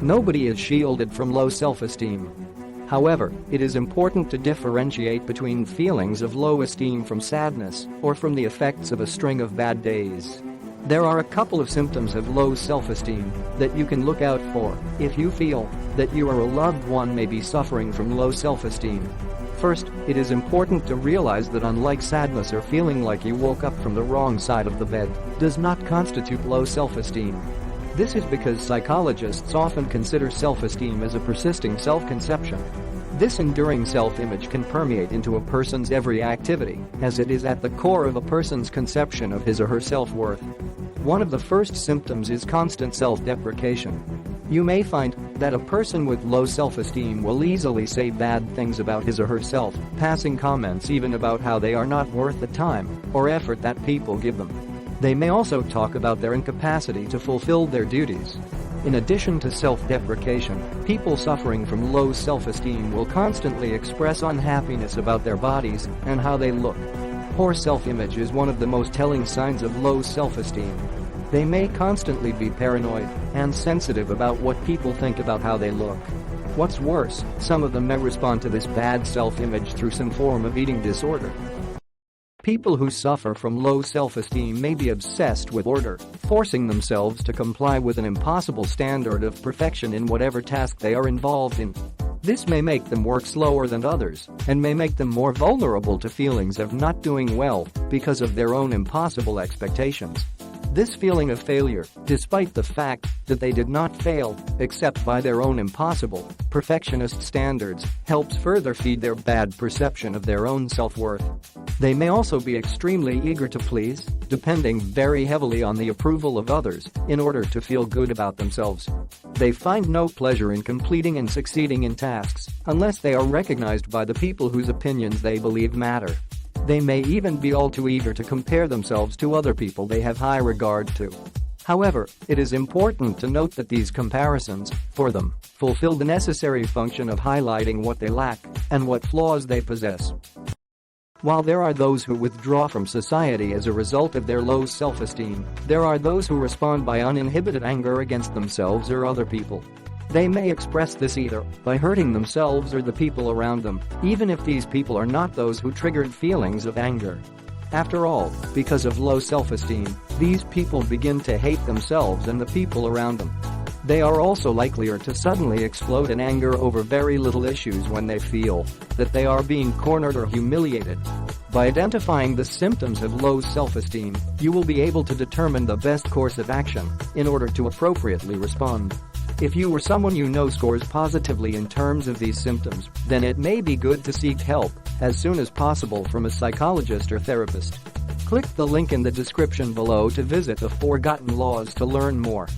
Nobody is shielded from low self-esteem. However, it is important to differentiate between feelings of low esteem from sadness or from the effects of a string of bad days. There are a couple of symptoms of low self-esteem that you can look out for if you feel that you or a loved one may be suffering from low self-esteem. First, it is important to realize that unlike sadness or feeling like you woke up from the wrong side of the bed, does not constitute low self-esteem. This is because psychologists often consider self-esteem as a persisting self-conception. This enduring self-image can permeate into a person's every activity, as it is at the core of a person's conception of his or her self-worth. One of the first symptoms is constant self-deprecation. You may find that a person with low self-esteem will easily say bad things about his or herself, passing comments even about how they are not worth the time or effort that people give them. They may also talk about their incapacity to fulfill their duties. In addition to self-deprecation, people suffering from low self-esteem will constantly express unhappiness about their bodies and how they look. Poor self-image is one of the most telling signs of low self-esteem. They may constantly be paranoid and sensitive about what people think about how they look. What's worse, some of them may respond to this bad self-image through some form of eating disorder. People who suffer from low self-esteem may be obsessed with order, forcing themselves to comply with an impossible standard of perfection in whatever task they are involved in. This may make them work slower than others and may make them more vulnerable to feelings of not doing well because of their own impossible expectations. This feeling of failure, despite the fact that they did not fail except by their own impossible, perfectionist standards, helps further feed their bad perception of their own self-worth. They may also be extremely eager to please, depending very heavily on the approval of others in order to feel good about themselves. They find no pleasure in completing and succeeding in tasks unless they are recognized by the people whose opinions they believe matter. They may even be all too eager to compare themselves to other people they have high regard to. However, it is important to note that these comparisons, for them, fulfill the necessary function of highlighting what they lack and what flaws they possess. While there are those who withdraw from society as a result of their low self-esteem, there are those who respond by uninhibited anger against themselves or other people. They may express this either by hurting themselves or the people around them, even if these people are not those who triggered feelings of anger. After all, because of low self-esteem, these people begin to hate themselves and the people around them. They are also likelier to suddenly explode in anger over very little issues when they feel that they are being cornered or humiliated. By identifying the symptoms of low self-esteem, you will be able to determine the best course of action in order to appropriately respond. If you or someone you know scores positively in terms of these symptoms, then it may be good to seek help as soon as possible from a psychologist or therapist. Click the link in the description below to visit the Forgotten Laws to learn more.